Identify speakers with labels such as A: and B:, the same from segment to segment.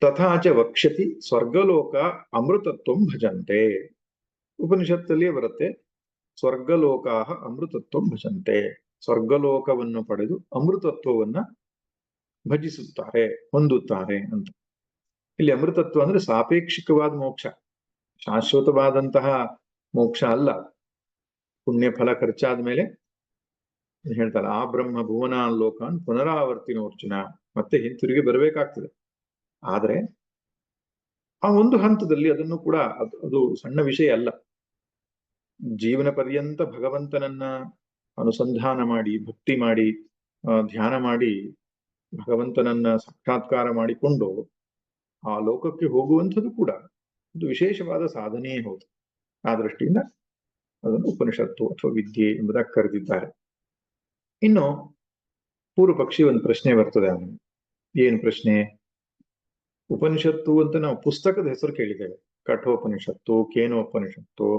A: ತಥಾಚ ವಕ್ಷ್ಯತಿ ಸ್ವರ್ಗಲೋಕ ಅಮೃತತ್ವಂ ಭಜಂತೆ. ಉಪನಿಷತ್ತಲ್ಲಿ ಬರುತ್ತೆ, ಸ್ವರ್ಗಲೋಕಾಹ ಅಮೃತತ್ವಂ ಭಜಂತೆ. ಸ್ವರ್ಗಲೋಕವನ್ನು ಪಡೆದು ಅಮೃತತ್ವವನ್ನ ಭಜಿಸುತ್ತಾರೆ, ಹೊಂದುತ್ತಾರೆ ಅಂತ. ಇಲ್ಲಿ ಅಮೃತತ್ವ ಅಂದ್ರೆ ಸಾಪೇಕ್ಷಿಕವಾದ ಮೋಕ್ಷ, ಶಾಶ್ವತವಾದಂತಹ ಮೋಕ್ಷ ಅಲ್ಲ. ಪುಣ್ಯ ಫಲ ಖರ್ಚಾದ ಮೇಲೆ ಹೇಳ್ತಾರೆ, ಆ ಬ್ರಹ್ಮ ಭುವನಾನ್ ಲೋಕಾನ್ ಪುನರಾವರ್ತಿನೋರ್ಜುನ, ಮತ್ತೆ ಹಿಂತಿರುಗಿ ಬರಬೇಕಾಗ್ತದೆ. ಆದ್ರೆ ಆ ಒಂದು ಹಂತದಲ್ಲಿ ಅದನ್ನು ಕೂಡ ಅದು ಸಣ್ಣ ವಿಷಯ ಅಲ್ಲ. ಜೀವನ ಪರ್ಯಂತ ಭಗವಂತನನ್ನ ಅನುಸಂಧಾನ ಮಾಡಿ, ಭಕ್ತಿ ಮಾಡಿ, ಧ್ಯಾನ ಮಾಡಿ, ಭಗವಂತನನ್ನ ಸಾಕ್ಷಾತ್ಕಾರ ಮಾಡಿಕೊಂಡು ಆ ಲೋಕಕ್ಕೆ ಹೋಗುವಂಥದ್ದು ಕೂಡ ಒಂದು ವಿಶೇಷವಾದ ಸಾಧನೆಯೇ ಹೌದು. ಆ ದೃಷ್ಟಿಯಿಂದ ಅದನ್ನು ಉಪನಿಷತ್ತು ಅಥವಾ ವಿದ್ಯೆ ಎಂಬುದಾಗಿ ಕರೆದಿದ್ದಾರೆ. ಇನ್ನು ಪೂರ್ವ ಪಕ್ಷಿ ಒಂದು ಪ್ರಶ್ನೆ ಬರ್ತದೆ ಅವನಿಗೆ. ಏನು ಪ್ರಶ್ನೆ? ಉಪನಿಷತ್ತು ಅಂತ ನಾವು ಪುಸ್ತಕದ ಹೆಸರು ಕೇಳಿದ್ದೇವೆ. ಕಠೋಪನಿಷತ್ತು, ಕೇನೋಪನಿಷತ್ತು,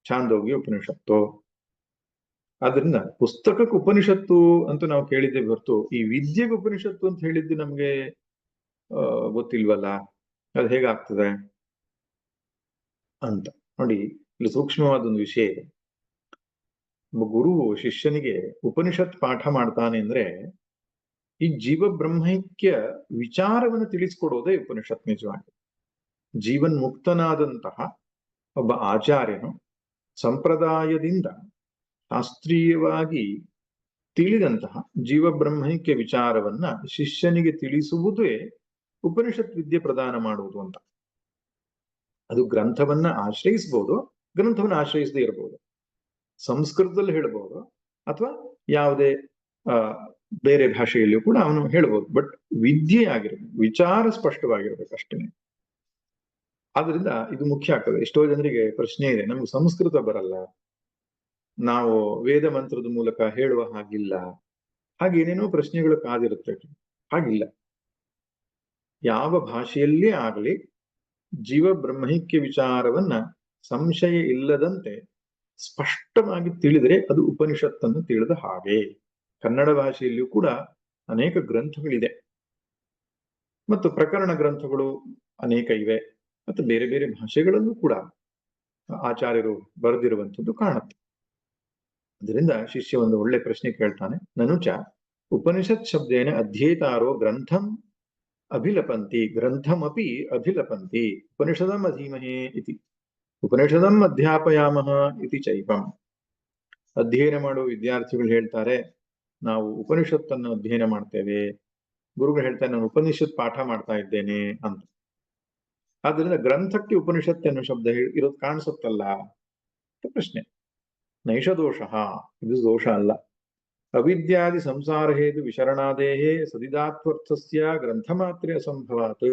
A: ಛಾಂದೋಗ್ಯ ಉಪನಿಷತ್ತು. ಆದ್ರಿಂದ ಪುಸ್ತಕಕ್ಕೆ ಉಪನಿಷತ್ತು ಅಂತ ನಾವು ಕೇಳಿದ್ದೇವೆ ಹೊರತು ಈ ವಿದ್ಯೆಗೆ ಉಪನಿಷತ್ತು ಅಂತ ಹೇಳಿದ್ದು ನಮ್ಗೆ ಗೊತ್ತಿಲ್ವಲ್ಲ, ಅದು ಹೇಗಾಗ್ತದೆ ಅಂತ ನೋಡಿ. ಇಲ್ಲಿ ಸೂಕ್ಷ್ಮವಾದ ಒಂದು ವಿಷಯ ಇದೆ. ಒಬ್ಬ ಗುರು ಶಿಷ್ಯನಿಗೆ ಉಪನಿಷತ್ ಪಾಠ ಮಾಡ್ತಾನೆ ಅಂದ್ರೆ ಈ ಜೀವ ಬ್ರಹ್ಮೈಕ್ಯ ವಿಚಾರವನ್ನು ತಿಳಿಸ್ಕೊಡೋದೇ ಉಪನಿಷತ್. ನಿಜವಾಗಿ ಜೀವನ್ ಮುಕ್ತನಾದಂತಹ ಒಬ್ಬ ಆಚಾರ್ಯನು ಸಂಪ್ರದಾಯದಿಂದ ಶಾಸ್ತ್ರೀಯವಾಗಿ ತಿಳಿದಂತಹ ಜೀವ ಬ್ರಹ್ಮೈಕ್ಯ ವಿಚಾರವನ್ನ ಶಿಷ್ಯನಿಗೆ ತಿಳಿಸುವುದೇ ಉಪನಿಷತ್ ವಿದ್ಯೆ ಪ್ರದಾನ ಮಾಡುವುದು ಅಂತ. ಅದು ಗ್ರಂಥವನ್ನ ಆಶ್ರಯಿಸಬಹುದು, ಗ್ರಂಥವನ್ನ ಆಶ್ರಯಿಸದೇ ಇರಬಹುದು, ಸಂಸ್ಕೃತದಲ್ಲಿ ಹೇಳ್ಬಹುದು ಅಥವಾ ಯಾವುದೇ ಬೇರೆ ಭಾಷೆಯಲ್ಲಿಯೂ ಕೂಡ ಅವನು ಹೇಳ್ಬೋದು. ಬಟ್ ವಿದ್ಯೆ ಆಗಿರ್ಬೇಕು, ವಿಚಾರ ಸ್ಪಷ್ಟವಾಗಿರ್ಬೇಕು ಅಷ್ಟೇನೆ. ಆದ್ರಿಂದ ಇದು ಮುಖ್ಯ ಆಗ್ತದೆ. ಎಷ್ಟೋ ಜನರಿಗೆ ಪ್ರಶ್ನೆ ಇದೆ, ನಮ್ಗೆ ಸಂಸ್ಕೃತ ಬರಲ್ಲ, ನಾವು ವೇದ ಮಂತ್ರದ ಮೂಲಕ ಹೇಳುವ ಹಾಗಿಲ್ಲ, ಹಾಗೇನೇನೋ ಪ್ರಶ್ನೆಗಳು ಕಾದಿರುತ್ತೆ. ಹಾಗಿಲ್ಲ. ಯಾವ ಭಾಷೆಯಲ್ಲೇ ಆಗಲಿ ಜೀವ ಬ್ರಹ್ಮೈಕ್ಯ ವಿಚಾರವನ್ನ ಸಂಶಯ ಇಲ್ಲದಂತೆ ಸ್ಪಷ್ಟವಾಗಿ ತಿಳಿದರೆ ಅದು ಉಪನಿಷತ್ತನ್ನು ತಿಳಿದ ಹಾಗೆ. ಕನ್ನಡ ಭಾಷೆಯಲ್ಲಿಯೂ ಕೂಡ ಅನೇಕ ಗ್ರಂಥಗಳಿದೆ ಮತ್ತು ಪ್ರಕರಣ ಗ್ರಂಥಗಳು ಅನೇಕ ಇವೆ, ಮತ್ತು ಬೇರೆ ಬೇರೆ ಭಾಷೆಗಳಲ್ಲೂ ಕೂಡ ಆಚಾರ್ಯರು ಬರೆದಿರುವಂಥದ್ದು ಕಾಣುತ್ತೆ. ಅದರಿಂದ ಶಿಷ್ಯ ಒಂದು ಒಳ್ಳೆ ಪ್ರಶ್ನೆ ಕೇಳ್ತಾನೆ. ನನುಚ ಉಪನಿಷತ್ ಶಬ್ದೇನ ಅಧ್ಯೇತಾರೋ ಗ್ರಂಥಂ ಅಭಿಲಪಂತಿ ಗ್ರಂಥಮಪಿ ಅಭಿಲಪಂತಿ ಉಪನಿಷದಂ ಅಧೀಮಹೇ ಇತಿ ಉಪನಿಷದಂ ಅಧ್ಯಾಪಯಾಮಹ ಇತಿ ಚೈಪಂ. ಅಧ್ಯಯನ ಮಾಡುವ ವಿದ್ಯಾರ್ಥಿಗಳು ಹೇಳ್ತಾರೆ, ನಾವು ಉಪನಿಷತ್ತನ್ನು ಅಧ್ಯಯನ ಮಾಡ್ತೇವೆ. ಗುರುಗಳು ಹೇಳ್ತಾರೆ, ನಾನು ಉಪನಿಷತ್ ಪಾಠ ಮಾಡ್ತಾ ಇದ್ದೇನೆ ಅಂತ. ಆದ್ರಿಂದ ಗ್ರಂಥಕ್ಕೆ ಉಪನಿಷತ್ ಅನ್ನೋ ಶಬ್ದ ಇರೋದು ಕಾಣಿಸುತ್ತಲ್ಲ ಪ್ರಶ್ನೆ. ನೈಷ ದೋಷ, ಇದು ದೋಷ ಅಲ್ಲ. ಅವಿದ್ಯಾದಿ ಸಂಸಾರ ಹೇತು ವಿಶರಣಾದೇಹೇ ಸದಿದಾತ್ವರ್ಥಸ್ಯ ಗ್ರಂಥಮಾತ್ರೆ ಅಸಂಭವಾತ್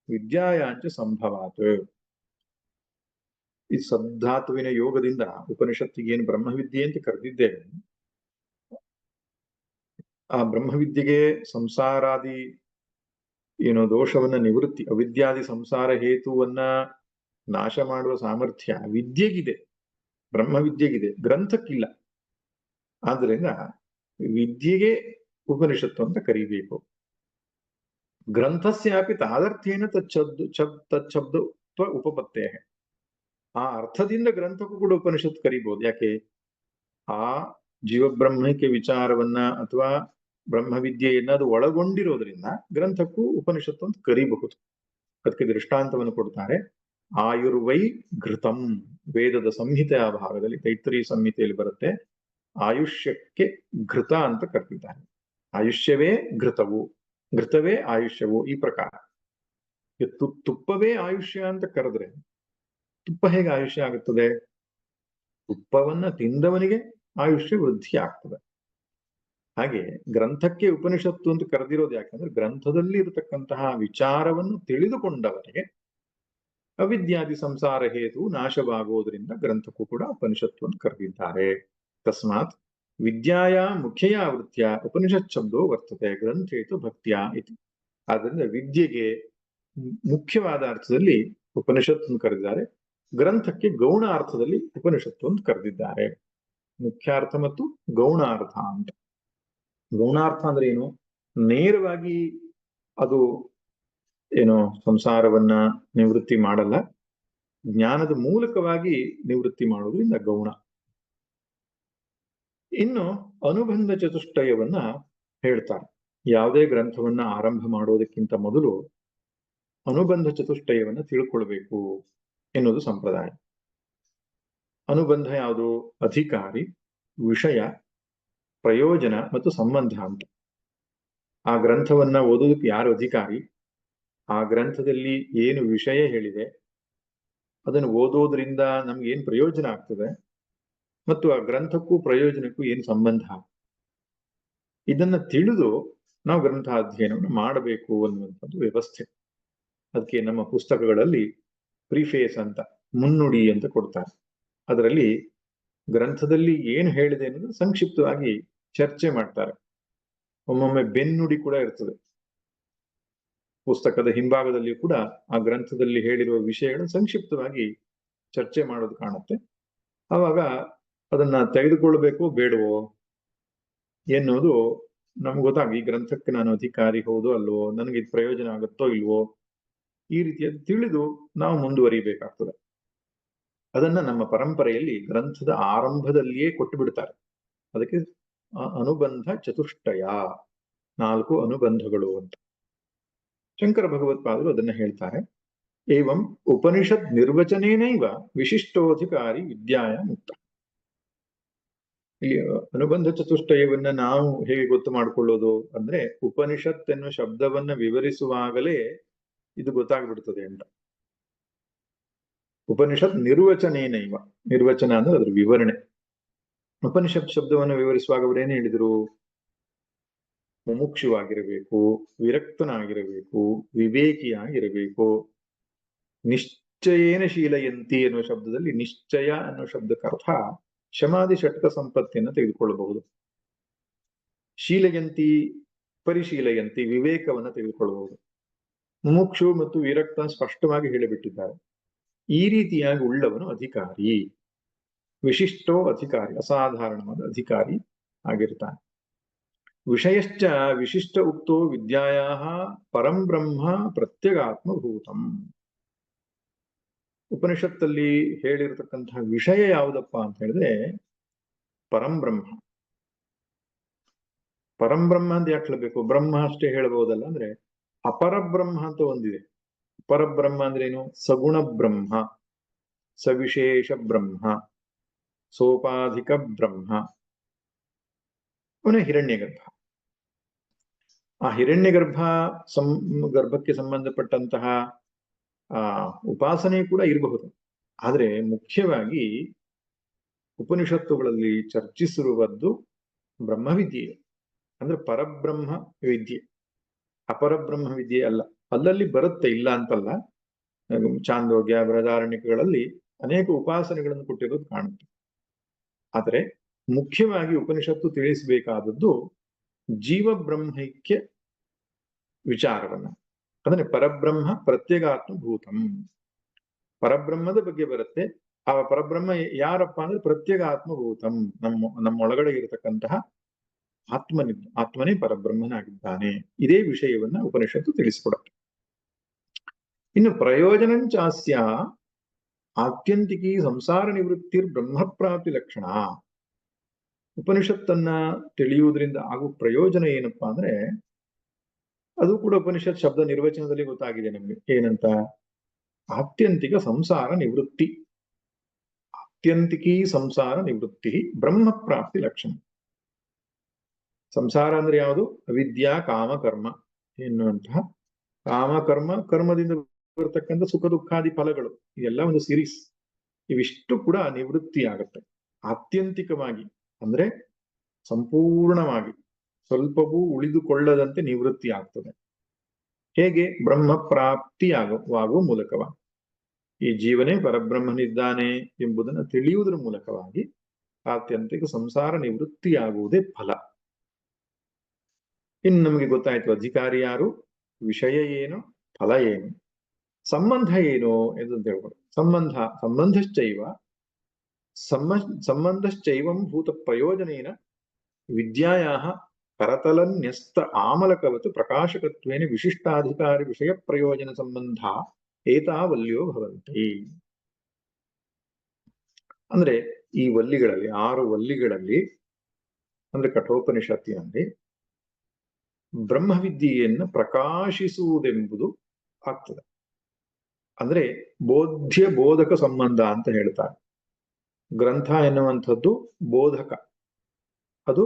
A: ವಿದ್ಯಾಯಾಂಚ ಸಂಭವಾತ್. ಈ ಸದ್ಧಾತುವಿನ ಯೋಗದಿಂದ ಉಪನಿಷತ್ತಿಗೆ ಏನು ಬ್ರಹ್ಮವಿದ್ಯೆ ಅಂತ ಕರೆದಿದ್ದೇವೆ, ಆ ಬ್ರಹ್ಮವಿದ್ಯೆಗೆ ಸಂಸಾರಾದಿ ಏನೋ ದೋಷವನ್ನ ನಿವೃತ್ತಿ, ಅವಿದ್ಯಾದಿ ಸಂಸಾರ ಹೇತುವನ್ನ ನಾಶ ಮಾಡುವ ಸಾಮರ್ಥ್ಯ ವಿದ್ಯೆಗಿದೆ, ಬ್ರಹ್ಮವಿದ್ಯೆಗಿದೆ, ಗ್ರಂಥಕ್ಕಿಲ್ಲ. ಆದ್ರಿಂದ ವಿದ್ಯೆಗೆ ಉಪನಿಷತ್ತು ಅಂತ ಕರಿಬೇಕು. ಗ್ರಂಥಸ್ಯಾಪಿ ತಾದರ್ಥೇನ ತಚ್ಛಬ್ದ ಉಪಪತ್ತೇ. ಆ ಅರ್ಥದಿಂದ ಗ್ರಂಥಕ್ಕೂ ಕೂಡ ಉಪನಿಷತ್ ಕರಿಬಹುದು. ಯಾಕೆ? ಆ ಜೀವಬ್ರಹ್ಮಕ್ಕೆ ವಿಚಾರವನ್ನ ಅಥವಾ ಬ್ರಹ್ಮವಿದ್ಯೆಯನ್ನ ಅದು ಒಳಗೊಂಡಿರೋದ್ರಿಂದ ಗ್ರಂಥಕ್ಕೂ ಉಪನಿಷತ್ತು ಅಂತ ಕರಿಬಹುದು. ಅದಕ್ಕೆ ದೃಷ್ಟಾಂತವನ್ನು ಕೊಡ್ತಾರೆ. ಆಯುರ್ವೈ ಘೃತಂ, ವೇದದ ಸಂಹಿತೆಯ ಭಾಗದಲ್ಲಿ ತೈತ್ರೀಯ ಸಂಹಿತೆಯಲ್ಲಿ ಬರುತ್ತೆ. ಆಯುಷ್ಯಕ್ಕೆ ಘೃತ ಅಂತ ಕರೆದಿದ್ದಾರೆ. ಆಯುಷ್ಯವೇ ಘೃತವು, ಘೃತವೇ ಆಯುಷ್ಯವು, ಈ ಪ್ರಕಾರ. ತುಪ್ಪವೇ ಆಯುಷ್ಯ ಅಂತ ಕರೆದ್ರೆ ತುಪ್ಪ ಹೇಗೆ ಆಯುಷ್ಯ ಆಗುತ್ತದೆ? ತುಪ್ಪವನ್ನ ತಿಂದವನಿಗೆ ಆಯುಷ್ಯ ವೃದ್ಧಿ ಆಗ್ತದೆ. ಹಾಗೆ ಗ್ರಂಥಕ್ಕೆ ಉಪನಿಷತ್ತು ಅಂತ ಕರೆದಿರೋದು ಯಾಕಂದ್ರೆ ಗ್ರಂಥದಲ್ಲಿ ಇರತಕ್ಕಂತಹ ವಿಚಾರವನ್ನು ತಿಳಿದುಕೊಂಡವರಿಗೆ ಅವಿದ್ಯಾದಿ ಸಂಸಾರ ಹೇತು ನಾಶವಾಗುವುದರಿಂದ ಗ್ರಂಥಕ್ಕೂ ಕೂಡ ಉಪನಿಷತ್ತು ಅಂತ ಕರೆದಿದ್ದಾರೆ. ತಸ್ಮಾತ್ ವಿದ್ಯಾಯ ಮುಖ್ಯ ವೃತ್ತಿಯ ಉಪನಿಷತ್ ಶಬ್ದೋ ವರ್ತತೆ ಗ್ರಂಥೇತು ಭಕ್ತಿಯ ಇತಿ. ಆದ್ರಿಂದ ವಿದ್ಯೆಗೆ ಮುಖ್ಯವಾದ ಅರ್ಥದಲ್ಲಿ ಉಪನಿಷತ್ತು ಕರೆದಿದ್ದಾರೆ, ಗ್ರಂಥಕ್ಕೆ ಗೌಣ ಅರ್ಥದಲ್ಲಿ ಉಪನಿಷತ್ತು ಅಂತ ಕರೆದಿದ್ದಾರೆ. ಮುಖ್ಯಾರ್ಥ ಮತ್ತು ಗೌಣಾರ್ಥ ಅಂತ. ಗೌಣಾರ್ಥ ಅಂದ್ರೆ ಏನು? ನೇರವಾಗಿ ಅದು ಏನೋ ಸಂಸಾರವನ್ನ ನಿವೃತ್ತಿ ಮಾಡಲ್ಲ, ಜ್ಞಾನದ ಮೂಲಕವಾಗಿ ನಿವೃತ್ತಿ ಮಾಡುವುದರಿಂದ ಗೌಣ. ಇನ್ನು ಅನುಬಂಧ ಚತುಷ್ಟಯವನ್ನ ಹೇಳ್ತಾರೆ. ಯಾವುದೇ ಗ್ರಂಥವನ್ನ ಆರಂಭ ಮಾಡೋದಕ್ಕಿಂತ ಮೊದಲು ಅನುಬಂಧ ಚತುಷ್ಟಯವನ್ನ ತಿಳ್ಕೊಳ್ಬೇಕು ಎನ್ನುವುದು ಸಂಪ್ರದಾಯ. ಅನುಬಂಧ ಯಾವುದು? ಅಧಿಕಾರಿ, ವಿಷಯ, ಪ್ರಯೋಜನ ಮತ್ತು ಸಂಬಂಧ ಅಂತ. ಆ ಗ್ರಂಥವನ್ನ ಓದೋದಕ್ಕೆ ಯಾರು ಅಧಿಕಾರಿ, ಆ ಗ್ರಂಥದಲ್ಲಿ ಏನು ವಿಷಯ ಹೇಳಿದೆ, ಅದನ್ನು ಓದೋದ್ರಿಂದ ನಮ್ಗೆ ಏನ್ ಪ್ರಯೋಜನ ಆಗ್ತದೆ, ಮತ್ತು ಆ ಗ್ರಂಥಕ್ಕೂ ಪ್ರಯೋಜನಕ್ಕೂ ಏನು ಸಂಬಂಧ, ಇದನ್ನ ತಿಳಿದು ನಾವು ಗ್ರಂಥ ಅಧ್ಯಯನವನ್ನು ಮಾಡಬೇಕು ಅನ್ನುವಂಥದ್ದು ವ್ಯವಸ್ಥೆ. ಅದಕ್ಕೆ ನಮ್ಮ ಪುಸ್ತಕಗಳಲ್ಲಿ ಪ್ರಿಫೇಸ್ ಅಂತ, ಮುನ್ನುಡಿ ಅಂತ ಕೊಡ್ತಾರೆ. ಅದರಲ್ಲಿ ಗ್ರಂಥದಲ್ಲಿ ಏನು ಹೇಳಿದೆ ಅನ್ನೋದು ಸಂಕ್ಷಿಪ್ತವಾಗಿ ಚರ್ಚೆ ಮಾಡ್ತಾರೆ. ಒಮ್ಮೊಮ್ಮೆ ಬೆನ್ನುಡಿ ಕೂಡ ಇರ್ತದೆ. ಪುಸ್ತಕದ ಹಿಂಭಾಗದಲ್ಲಿಯೂ ಕೂಡ ಆ ಗ್ರಂಥದಲ್ಲಿ ಹೇಳಿರುವ ವಿಷಯಗಳು ಸಂಕ್ಷಿಪ್ತವಾಗಿ ಚರ್ಚೆ ಮಾಡೋದು ಕಾಣುತ್ತೆ. ಆವಾಗ ಅದನ್ನ ತೆಗೆದುಕೊಳ್ಬೇಕು ಬೇಡವೋ ಎನ್ನುವುದು ನಮ್ಗೆ ಗೊತ್ತಾಗ, ಈ ಗ್ರಂಥಕ್ಕೆ ನಾನು ಅಧಿಕಾರಿ ಹೌದು ಅಲ್ವೋ, ನನಗೆ ಇದು ಪ್ರಯೋಜನ ಆಗುತ್ತೋ ಇಲ್ವೋ, ಈ ರೀತಿಯಾದ ತಿಳಿದು ನಾವು ಮುಂದುವರಿಬೇಕಾಗ್ತದೆ. ಅದನ್ನ ನಮ್ಮ ಪರಂಪರೆಯಲ್ಲಿ ಗ್ರಂಥದ ಆರಂಭದಲ್ಲಿಯೇ ಕೊಟ್ಟು ಬಿಡ್ತಾರೆ. ಅದಕ್ಕೆ ಅನುಬಂಧ ಚತುಷ್ಟಯ, 4 ಅನುಬಂಧಗಳು ಅಂತ. ಶಂಕರ ಭಗವತ್ಪಾದರು ಅದನ್ನ ಹೇಳ್ತಾರೆ. ಏವಂ ಉಪನಿಷತ್ ನಿರ್ವಚನೇನೈವ ವಿಶಿಷ್ಟೋಧಿಕಾರಿ ವಿದ್ಯಾಯ ಮುಕ್ತ. ಇಲ್ಲಿ ಅನುಬಂಧ ಚತುಷ್ಟಯವನ್ನ ನಾವು ಹೇಗೆ ಗೊತ್ತು ಮಾಡಿಕೊಳ್ಳೋದು ಅಂದ್ರೆ, ಉಪನಿಷತ್ ಎನ್ನುವ ಶಬ್ದವನ್ನ ವಿವರಿಸುವಾಗಲೇ ಇದು ಗೊತ್ತಾಗ್ಬಿಡ್ತದೆ ಅಂತ. ಉಪನಿಷತ್ ನಿರ್ವಚನೇನೈವ, ನಿರ್ವಚನ ಅಂದ್ರೆ ಅದ್ರ ವಿವರಣೆ. ಉಪನಿಷತ್ ಶಬ್ದವನ್ನು ವಿವರಿಸುವಾಗ ಅವರು ಏನ್ ಹೇಳಿದ್ರು? ಮುಮುಕ್ಷುವಾಗಿರಬೇಕು, ವಿರಕ್ತನಾಗಿರಬೇಕು, ವಿವೇಕಿಯಾಗಿರಬೇಕು, ನಿಶ್ಚಯೇನ ಶೀಲಯಂತಿ ಎನ್ನುವ ಶಬ್ದದಲ್ಲಿ ನಿಶ್ಚಯ ಅನ್ನುವ ಶಬ್ದಕ್ಕೆ ಅರ್ಥ ಶಮಾಧಿ ಷಟ್ಕ ಸಂಪತ್ತಿಯನ್ನು ತೆಗೆದುಕೊಳ್ಳಬಹುದು. ಶೀಲಯಂತಿ, ಪರಿಶೀಲಯಂತಿ, ವಿವೇಕವನ್ನು ತೆಗೆದುಕೊಳ್ಳಬಹುದು. ಮುಮುಕ್ಷು ಮತ್ತು ವಿರಕ್ತ ಸ್ಪಷ್ಟವಾಗಿ ಹೇಳಿಬಿಟ್ಟಿದ್ದಾರೆ. ಈ ರೀತಿಯಾಗಿ ಉಳ್ಳವನು ಅಧಿಕಾರಿ, ವಿಶಿಷ್ಟೋ ಅಧಿಕಾರಿ, ಅಸಾಧಾರಣವಾದ ಅಧಿಕಾರಿ ಆಗಿರ್ತಾನೆ. ವಿಷಯಶ್ಚ ವಿಶಿಷ್ಟ ಉಕ್ತೋ ವಿದ್ಯಾಯಾ ಪರಂ ಬ್ರಹ್ಮ ಪ್ರತ್ಯಗಾತ್ಮಭೂತಂ. ಉಪನಿಷತ್ತಲ್ಲಿ ಹೇಳಿರತಕ್ಕಂತಹ ವಿಷಯ ಯಾವುದಪ್ಪ ಅಂತ ಹೇಳಿದ್ರೆ ಪರಂ ಬ್ರಹ್ಮ. ಪರಂ ಬ್ರಹ್ಮ ಅಂತ ಯಾಕೆ ಹೇಳಬೇಕು? ಬ್ರಹ್ಮ ಅಷ್ಟೇ ಹೇಳಬಹುದಲ್ಲ. ಅಂದ್ರೆ ಅಪರಬ್ರಹ್ಮ ಅಂತ ಒಂದಿದೆ. ಪರಬ್ರಹ್ಮ ಅಂದ್ರೆ ಏನು? ಸಗುಣ ಬ್ರಹ್ಮ, ಸವಿಶೇಷ ಬ್ರಹ್ಮ, ಸೋಪಾಧಿಕ ಬ್ರಹ್ಮ, ಅವನೇ ಹಿರಣ್ಯಗರ್ಭ. ಆ ಹಿರಣ್ಯಗರ್ಭ ಗರ್ಭಕ್ಕೆ ಸಂಬಂಧಪಟ್ಟಂತಹ ಉಪಾಸನೆ ಕೂಡ ಇರಬಹುದು. ಆದ್ರೆ ಮುಖ್ಯವಾಗಿ ಉಪನಿಷತ್ತುಗಳಲ್ಲಿ ಚರ್ಚಿಸಿರುವುದು ಬ್ರಹ್ಮವಿದ್ಯೆ, ಅಂದ್ರೆ ಪರಬ್ರಹ್ಮ ವಿದ್ಯೆ, ಅಪರಬ್ರಹ್ಮ ವಿದ್ಯೆ ಅಲ್ಲ. ಅಲ್ಲಲ್ಲಿ ಬರುತ್ತೆ, ಇಲ್ಲ ಅಂತಲ್ಲ. ಚಾಂದೋಗ್ಯ, ಬೃಹದಾರಣ್ಯಕಗಳಲ್ಲಿ ಅನೇಕ ಉಪಾಸನೆಗಳನ್ನು ಕೊಟ್ಟಿರೋದು ಕಾಣುತ್ತೆ. ಆದರೆ ಮುಖ್ಯವಾಗಿ ಉಪನಿಷತ್ತು ತಿಳಿಸಬೇಕಾದದ್ದು ಜೀವ ಬ್ರಹ್ಮೈಕ್ಯ ವಿಚಾರವನ್ನ. ಅಂದ್ರೆ ಪರಬ್ರಹ್ಮ ಪ್ರತ್ಯಗಾತ್ಮಭೂತಂ, ಪರಬ್ರಹ್ಮದ ಬಗ್ಗೆ ಬರುತ್ತೆ. ಆ ಪರಬ್ರಹ್ಮ ಯಾರಪ್ಪ ಅಂದ್ರೆ ಪ್ರತ್ಯಗಾತ್ಮಭೂತಂ, ನಮ್ಮೊಳಗಡೆ ಇರತಕ್ಕಂತಹ ಆತ್ಮನೇ ಪರಬ್ರಹ್ಮನಾಗಿದ್ದಾನೆ. ಇದೇ ವಿಷಯವನ್ನ ಉಪನಿಷತ್ತು ತಿಳಿಸಿಕೊಡುತ್ತೆ. ಇನ್ನು ಪ್ರಯೋಜನಂಚಾಸ್ಯ ಆತ್ಯಂತಿಕಿ ಸಂಸಾರ ನಿವೃತ್ತಿರ್ ಬ್ರಹ್ಮಪ್ರಾಪ್ತಿ ಲಕ್ಷಣ. ಉಪನಿಷತ್ತನ್ನ ತಿಳಿಯುವುದರಿಂದ ಆಗುವ ಪ್ರಯೋಜನ ಏನಪ್ಪಾ ಅಂದ್ರೆ, ಅದು ಕೂಡ ಉಪನಿಷತ್ ಶಬ್ದ ನಿರ್ವಚನದಲ್ಲಿ ಗೊತ್ತಾಗಿದೆ ನಮ್ಗೆ. ಏನಂತ? ಆತ್ಯಂತಿಕ ಸಂಸಾರ ನಿವೃತ್ತಿ, ಆತ್ಯಂತಿಕಿ ಸಂಸಾರ ನಿವೃತ್ತಿ ಬ್ರಹ್ಮಪ್ರಾಪ್ತಿ ಲಕ್ಷಣ. ಸಂಸಾರ ಅಂದ್ರೆ ಯಾವುದು? ಅವಿದ್ಯಾ ಕಾಮಕರ್ಮ ಎನ್ನುವಂತಹ ಕಾಮಕರ್ಮ, ಕರ್ಮದಿಂದ ಬರತಕ್ಕಂಥ ಸುಖ ದುಃಖಾದಿ ಫಲಗಳು, ಇದೆಲ್ಲ ಒಂದು ಸೀರೀಸ್. ಇವಿಷ್ಟು ಕೂಡ ನಿವೃತ್ತಿ ಆಗತ್ತೆ ಆತ್ಯಂತಿಕವಾಗಿ, ಅಂದ್ರೆ ಸಂಪೂರ್ಣವಾಗಿ, ಸ್ವಲ್ಪವೂ ಉಳಿದುಕೊಳ್ಳದಂತೆ ನಿವೃತ್ತಿ ಆಗ್ತದೆ. ಹೇಗೆ? ಬ್ರಹ್ಮ ಪ್ರಾಪ್ತಿಯಾಗುವ ಮೂಲಕವಾಗಿ. ಈ ಜೀವನೇ ಪರಬ್ರಹ್ಮನಿದ್ದಾನೆ ಎಂಬುದನ್ನು ತಿಳಿಯುವುದರ ಮೂಲಕವಾಗಿ ಆತ್ಯಂತಿಕ ಸಂಸಾರ ನಿವೃತ್ತಿಯಾಗುವುದೇ ಫಲ. ಇನ್ನು ನಮಗೆ ಗೊತ್ತಾಯ್ತು ಅಧಿಕಾರಿ ಯಾರು, ವಿಷಯ ಏನು, ಫಲ ಏನು, ಸಂಬಂಧ ಏನು ಎಂದು ಹೇಳ್ಬೋದು. ಸಂಬಂಧಶ್ಚೈವಂ ಭೂತ ಪ್ರಯೋಜನೇನ ವಿದ್ಯಾಯಾ ಕರತಲನ್ಯಸ್ತ ಆಮಲಕವತ್ ಪ್ರಕಾಶಕತ್ವೇನ ವಿಶಿಷ್ಟಾಧಿಕಾರಿ ವಿಷಯ ಪ್ರಯೋಜನ ಸಂಬಂಧ ಏತಾವಲ್ಯೋ ಭವಂತಿ. ಅಂದ್ರೆ ಈ ವಲ್ಲಿಗಳಲ್ಲಿ 6 ವಲ್ಲಿಗಳಲ್ಲಿ ಅಂದ್ರೆ ಕಠೋಪನಿಷತ್ತಿನಲ್ಲಿ ಬ್ರಹ್ಮವಿದ್ಯೆಯನ್ನು ಪ್ರಕಾಶಿಸುವುದೆಂಬುದು ಆಗ್ತದೆ. ಅಂದ್ರೆ ಬೋಧ್ಯ ಬೋಧಕ ಸಂಬಂಧ ಅಂತ ಹೇಳ್ತಾರೆ. ಗ್ರಂಥ ಎನ್ನುವಂಥದ್ದು ಬೋಧಕ, ಅದು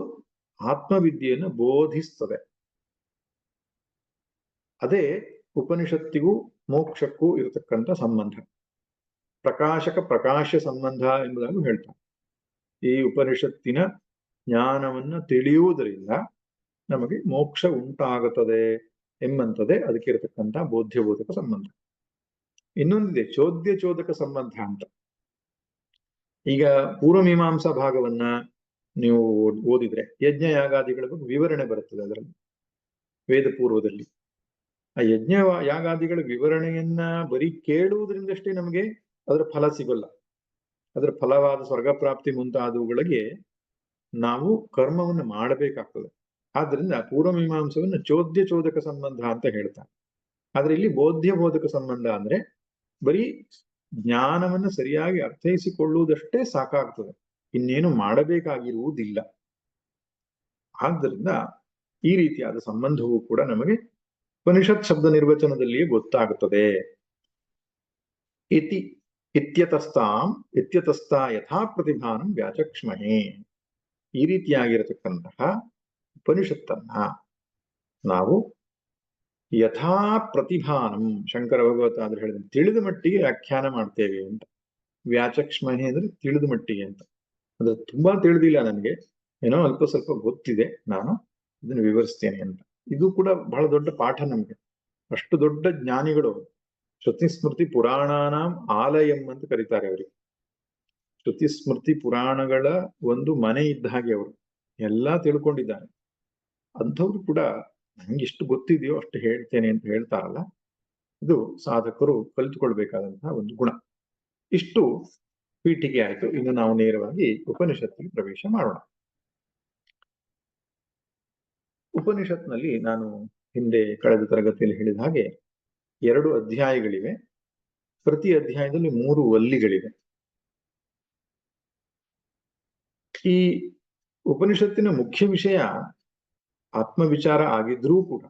A: ಆತ್ಮವಿದ್ಯೆಯನ್ನು ಬೋಧಿಸ್ತದೆ. ಅದೇ ಉಪನಿಷತ್ತಿಗೂ ಮೋಕ್ಷಕ್ಕೂ ಇರತಕ್ಕಂಥ ಸಂಬಂಧ. ಪ್ರಕಾಶಕ ಪ್ರಕಾಶ ಸಂಬಂಧ ಎಂಬುದಾಗಿ ಹೇಳ್ತಾರೆ. ಈ ಉಪನಿಷತ್ತಿನ ಜ್ಞಾನವನ್ನು ತಿಳಿಯುವುದರಿಂದ ನಮಗೆ ಮೋಕ್ಷ ಉಂಟಾಗುತ್ತದೆ ಎಂಬಂಥದ್ದೇ ಅದಕ್ಕೆ ಇರತಕ್ಕಂಥ ಬೋಧ್ಯಬೋಧಕ ಸಂಬಂಧ. ಇನ್ನೊಂದಿದೆ ಚೋದ್ಯ ಚೋದಕ ಸಂಬಂಧ ಅಂತ. ಈಗ ಪೂರ್ವಮೀಮಾಂಸಾ ಭಾಗವನ್ನ ನೀವು ಓದಿದ್ರೆ ಯಜ್ಞ ಯಾಗಾದಿಗಳ ಬಗ್ಗೆ ವಿವರಣೆ ಬರುತ್ತದೆ ಅದರಲ್ಲಿ, ವೇದ ಪೂರ್ವದಲ್ಲಿ. ಆ ಯಜ್ಞ ಯಾಗಾದಿಗಳ ವಿವರಣೆಯನ್ನ ಬರೀ ಕೇಳುವುದರಿಂದಷ್ಟೇ ನಮಗೆ ಅದರ ಫಲ ಸಿಗಲ್ಲ. ಅದರ ಫಲವಾದ ಸ್ವರ್ಗ ಪ್ರಾಪ್ತಿ ಮುಂತಾದವುಗಳಿಗೆ ನಾವು ಕರ್ಮವನ್ನು ಮಾಡಬೇಕಾಗ್ತದೆ. ಆದ್ರಿಂದ ಪೂರ್ವಮೀಮಾಂಸವನ್ನು ಚೋದ್ಯ ಚೋದಕ ಸಂಬಂಧ ಅಂತ ಹೇಳ್ತಾರೆ. ಆದ್ರೆ ಇಲ್ಲಿ ಬೋಧ್ಯ ಬೋಧಕ ಸಂಬಂಧ ಅಂದ್ರೆ ಬರೀ ಜ್ಞಾನವನ್ನು ಸರಿಯಾಗಿ ಅರ್ಥೈಸಿಕೊಳ್ಳುವುದಷ್ಟೇ ಸಾಕಾಗ್ತದೆ, ಇನ್ನೇನು ಮಾಡಬೇಕಾಗಿರುವುದಿಲ್ಲ. ಆದ್ದರಿಂದ ಈ ರೀತಿಯಾದ ಸಂಬಂಧವೂ ಕೂಡ ನಮಗೆ ಉಪನಿಷತ್ ಶಬ್ದ ನಿರ್ವಚನದಲ್ಲಿಯೇ ಗೊತ್ತಾಗುತ್ತದೆ. ಇತಿ ಇತ್ಯತಸ್ಥಾ ಯಥಾ ಪ್ರತಿಭಾನಂ ವ್ಯಾಚಕ್ಷ್ಮಹೇ. ಈ ರೀತಿಯಾಗಿರತಕ್ಕಂತಹ ಉಪನಿಷತ್ತನ್ನ ನಾವು ಯಥಾ ಪ್ರತಿಭಾನಂ, ಶಂಕರ ಭಗವತಾದ್ರು ಹೇಳಿದ ತಿಳಿದ ಮಟ್ಟಿಗೆ ವ್ಯಾಖ್ಯಾನ ಮಾಡ್ತೇವೆ ಅಂತ. ವ್ಯಾಚಕ್ಷ್ಮಹೇ ಅಂದ್ರೆ ತಿಳಿದ ಮಟ್ಟಿಗೆ ಅಂತ. ಅಂದ್ರೆ ತುಂಬಾ ತಿಳಿದಿಲ್ಲ ನನಗೆ, ಏನೋ ಅಲ್ಪ ಸ್ವಲ್ಪ ಗೊತ್ತಿದೆ, ನಾನು ಇದನ್ನು ವಿವರಿಸ್ತೇನೆ ಅಂತ. ಇದು ಕೂಡ ಬಹಳ ದೊಡ್ಡ ಪಾಠ ನಮ್ಗೆ. ಅಷ್ಟು ದೊಡ್ಡ ಜ್ಞಾನಿಗಳು. ಶ್ರುತಿ ಸ್ಮೃತಿ ಪುರಾಣಾನಾಂ ಆಲಯಂ ಅಂತ ಕರೀತಾರೆ ಅವರಿಗೆ. ಶ್ರುತಿ ಸ್ಮೃತಿ ಪುರಾಣಗಳ ಒಂದು ಮನೆ ಇದ್ದ ಹಾಗೆ ಅವರು ಎಲ್ಲಾ ತಿಳ್ಕೊಂಡಿದ್ದಾರೆ. ಅಂಥವ್ರು ಕೂಡ ನಂಗೆ ಎಷ್ಟು ಗೊತ್ತಿದೆಯೋ ಅಷ್ಟು ಹೇಳ್ತೇನೆ ಅಂತ ಹೇಳ್ತಾರಲ್ಲ, ಇದು ಸಾಧಕರು ಕಲಿತುಕೊಳ್ಬೇಕಾದಂತಹ ಒಂದು ಗುಣ. ಇಷ್ಟು ಪೀಠಿಕೆ ಆಯ್ತು. ಇನ್ನು ನಾವು ನೇರವಾಗಿ ಉಪನಿಷತ್ತಿಗೆ ಪ್ರವೇಶ ಮಾಡೋಣ. ಉಪನಿಷತ್ನಲ್ಲಿ ನಾನು ಹಿಂದೆ ಕಳೆದ ತರಗತಿಯಲ್ಲಿ ಹೇಳಿದ ಹಾಗೆ 2 ಅಧ್ಯಾಯಗಳಿವೆ. ಪ್ರತಿ ಅಧ್ಯಾಯದಲ್ಲಿ 3 ವಲ್ಲಿಗಳಿವೆ. ಈ ಉಪನಿಷತ್ತಿನ ಮುಖ್ಯ ವಿಷಯ ಆತ್ಮವಿಚಾರ ಆಗಿದ್ರೂ ಕೂಡ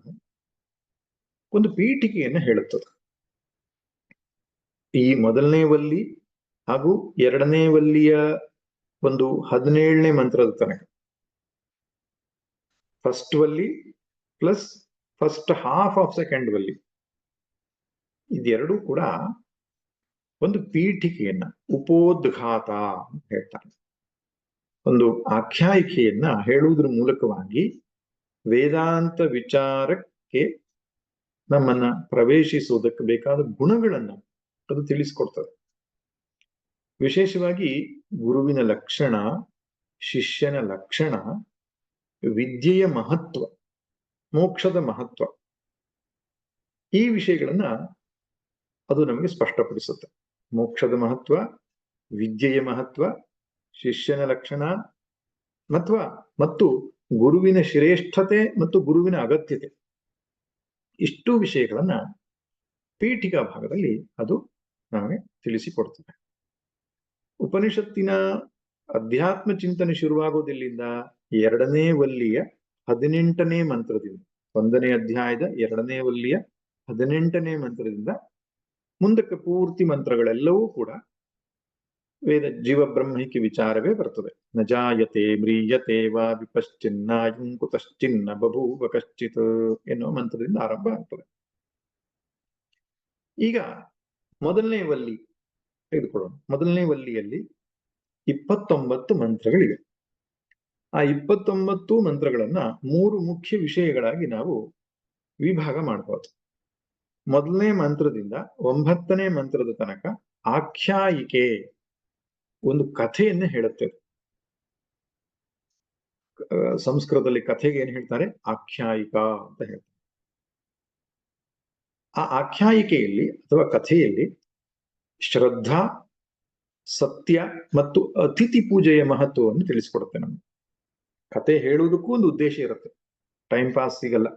A: ಒಂದು ಪೀಠಿಕೆಯನ್ನು ಹೇಳುತ್ತದೆ. ಈ ಮೊದಲನೇ ವಲ್ಲಿ ಹಾಗೂ 2ನೇ ವಲ್ಲಿಯ ಒಂದು 17ನೇ ಮಂತ್ರದ ತನಕ, ಫಸ್ಟ್ ವಲ್ಲಿ plus first half of second ವಲ್ಲಿ, ಇದೆರಡೂ ಕೂಡ ಒಂದು ಪೀಠಿಕೆಯನ್ನ, ಉಪೋದ್ಘಾತ ಅಂತ ಹೇಳ್ತಾರೆ. ಒಂದು ಆಖ್ಯಾಯಿಕೆಯನ್ನ ಹೇಳುವುದರ ಮೂಲಕವಾಗಿ ವೇದಾಂತ ವಿಚಾರಕ್ಕೆ ನಮ್ಮನ್ನ ಪ್ರವೇಶಿಸುವುದಕ್ಕೆ ಬೇಕಾದ ಗುಣಗಳನ್ನ ಅದು ತಿಳಿಸ್ಕೊಡ್ತದೆ. ವಿಶೇಷವಾಗಿ ಗುರುವಿನ ಲಕ್ಷಣ, ಶಿಷ್ಯನ ಲಕ್ಷಣ, ವಿದ್ಯೆಯ ಮಹತ್ವ, ಮೋಕ್ಷದ ಮಹತ್ವ, ಈ ವಿಷಯಗಳನ್ನ ಅದು ನಮಗೆ ಸ್ಪಷ್ಟಪಡಿಸುತ್ತೆ. ಮೋಕ್ಷದ ಮಹತ್ವ, ವಿದ್ಯೆಯ ಮಹತ್ವ, ಶಿಷ್ಯನ ಲಕ್ಷಣ ಮತ್ತು ಗುರುವಿನ ಶ್ರೇಷ್ಠತೆ ಮತ್ತು ಗುರುವಿನ ಅಗತ್ಯತೆ, ಇಷ್ಟು ವಿಷಯಗಳನ್ನ ಪೀಠಿಕಾ ಭಾಗದಲ್ಲಿ ಅದು ನಮಗೆ ತಿಳಿಸಿಕೊಡ್ತದೆ. ಉಪನಿಷತ್ತಿನ ಅಧ್ಯಾತ್ಮ ಚಿಂತನೆ ಶುರುವಾಗುವುದಿಲ್ಲಿಂದ 2ನೇ ವಲ್ಲಿಯ 18ನೇ ಮಂತ್ರದಿಂದ, 1ನೇ ಅಧ್ಯಾಯದ 2ನೇ ವಲ್ಲಿಯ 18ನೇ ಮಂತ್ರದಿಂದ ಮುಂದಕ್ಕೆ ಪೂರ್ತಿ ಮಂತ್ರಗಳೆಲ್ಲವೂ ಕೂಡ ವೇದ ಜೀವ ಬ್ರಹ್ಮೈಕ್ಯ ವಿಚಾರವೇ ಬರ್ತದೆ. ನ ಜಾಯತೆ ಮ್ರಿಯತೆ ವಾ ವಿಪಶ್ಚಿನ್ನಾಯಂ ಕುತಶ್ಚಿನ್ನ ಬಭೂವ ಕಶ್ಚಿತ್ ಎನ್ನುವ ಮಂತ್ರದಿಂದ ಆರಂಭ ಆಗ್ತದೆ. ಈಗ ಮೊದಲನೇ ವಲ್ಲಿ ತೆಗೆದುಕೊಳ್ಳೋಣ. ಮೊದಲನೇ ವಲ್ಲಿಯಲ್ಲಿ 29 ಮಂತ್ರಗಳಿವೆ. ಆ 29 ಮಂತ್ರಗಳನ್ನ 3 ಮುಖ್ಯ ವಿಷಯಗಳಾಗಿ ನಾವು ವಿಭಾಗ ಮಾಡಬಹುದು. ಮೊದಲನೇ ಮಂತ್ರದಿಂದ 9ನೇ ಮಂತ್ರದ ತನಕ ಆಖ್ಯಾಯಿಕೆ, ಒಂದು ಕಥೆಯನ್ನ ಹೇಳುತ್ತೆ. ಸಂಸ್ಕೃತದಲ್ಲಿ ಕಥೆಗೆ ಏನ್ ಹೇಳ್ತಾರೆ? ಆಖ್ಯಾಯಿಕ ಅಂತ ಹೇಳ್ತಾರೆ. ಆ ಆಖ್ಯಾಯಿಕೆಯಲ್ಲಿ ಅಥವಾ ಕಥೆಯಲ್ಲಿ ಶ್ರದ್ಧಾ, ಸತ್ಯ ಮತ್ತು ಅತಿಥಿ ಪೂಜೆಯ ಮಹತ್ವವನ್ನು ತಿಳಿಸಿಕೊಡುತ್ತೆ ನಮ್ಗೆ. ಕಥೆ ಹೇಳುವುದಕ್ಕೂ ಒಂದು ಉದ್ದೇಶ ಇರುತ್ತೆ. ಟೈಮ್ ಪಾಸ್ ಸಿಗಲ್ಲ.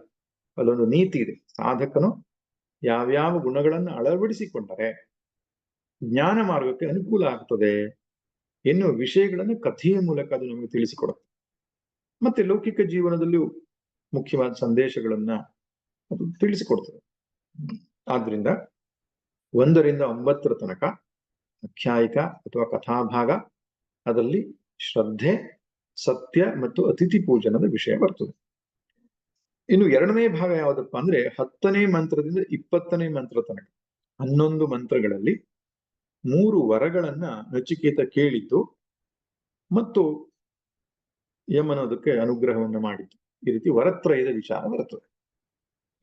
A: ಅಲ್ಲೊಂದು ನೀತಿ ಇದೆ. ಸಾಧಕನು ಯಾವ್ಯಾವ ಗುಣಗಳನ್ನು ಅಳವಡಿಸಿಕೊಂಡರೆ ಜ್ಞಾನ ಮಾರ್ಗಕ್ಕೆ ಅನುಕೂಲ ಆಗ್ತದೆ ಎನ್ನುವ ವಿಷಯಗಳನ್ನು ಕಥೆಯ ಮೂಲಕ ಅದು ನಮಗೆ ತಿಳಿಸಿಕೊಡುತ್ತೆ. ಮತ್ತೆ ಲೌಕಿಕ ಜೀವನದಲ್ಲಿಯೂ ಮುಖ್ಯವಾದ ಸಂದೇಶಗಳನ್ನ ಅದು ತಿಳಿಸಿಕೊಡ್ತದೆ. ಆದ್ರಿಂದ 1 ರಿಂದ 9 ತನಕ ಆಖ್ಯಾಯಿಕ ಅಥವಾ ಕಥಾಭಾಗ, ಅದರಲ್ಲಿ ಶ್ರದ್ಧೆ, ಸತ್ಯ ಮತ್ತು ಅತಿಥಿ ಪೂಜನದ ವಿಷಯ ಬರ್ತದೆ. ಇನ್ನು 2ನೇ ಭಾಗ ಯಾವುದಪ್ಪ ಅಂದ್ರೆ 10ನೇ ಮಂತ್ರದಿಂದ 20ನೇ ಮಂತ್ರ ತನಕ 11 ಮಂತ್ರಗಳಲ್ಲಿ 3 ವರಗಳನ್ನ ನಚಿಕೇತ ಕೇಳಿದ್ದು ಮತ್ತು ಯಮನೋದಕ್ಕೆ ಅನುಗ್ರಹವನ್ನು ಮಾಡಿದ್ದು. ಈ ರೀತಿ ವರತ್ರಯದ ವಿಚಾರ ಬರುತ್ತದೆ.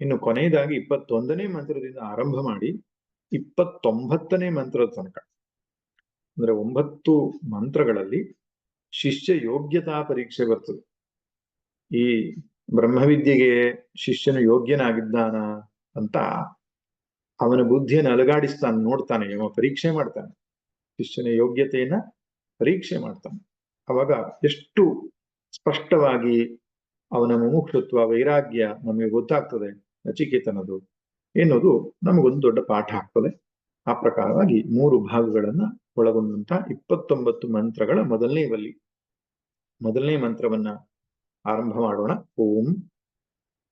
A: ಇನ್ನು ಕೊನೆಯದಾಗಿ 21ನೇ ಮಂತ್ರದಿಂದ ಆರಂಭ ಮಾಡಿ 29ನೇ ಮಂತ್ರದ ತನಕ ಅಂದ್ರೆ 9 ಮಂತ್ರಗಳಲ್ಲಿ ಶಿಷ್ಯ ಯೋಗ್ಯತಾ ಪರೀಕ್ಷೆ ಬರ್ತದೆ. ಈ ಬ್ರಹ್ಮವಿದ್ಯೆಗೆ ಶಿಷ್ಯನು ಯೋಗ್ಯನಾಗಿದ್ದಾನ ಅಂತ ಅವನ ಬುದ್ಧಿಯನ್ನು ಅಲುಗಾಡಿಸ್ತಾನೆ, ನೋಡ್ತಾನೆ, ಪರೀಕ್ಷೆ ಮಾಡ್ತಾನೆ, ಶಿಷ್ಯನ ಯೋಗ್ಯತೆಯನ್ನ ಪರೀಕ್ಷೆ ಮಾಡ್ತಾನೆ. ಅವಾಗ ಎಷ್ಟು ಸ್ಪಷ್ಟವಾಗಿ ಅವನ ಮುಮುಕ್ಷುತ್ವ, ವೈರಾಗ್ಯ ನಮಗೆ ಗೊತ್ತಾಗ್ತದೆ ನಚಿಕೇತನದು ಎನ್ನುವುದು ನಮಗೊಂದು ದೊಡ್ಡ ಪಾಠ ಆಗ್ತದೆ. ಆ ಪ್ರಕಾರವಾಗಿ 3 ಭಾಗಗಳನ್ನ ಒಳಗೊಂಡಂತ 29 ಮಂತ್ರಗಳ ಮೊದಲನೇ ಮಂತ್ರವನ್ನ ಆರಂಭ ಮಾಡೋಣ. ಓಂ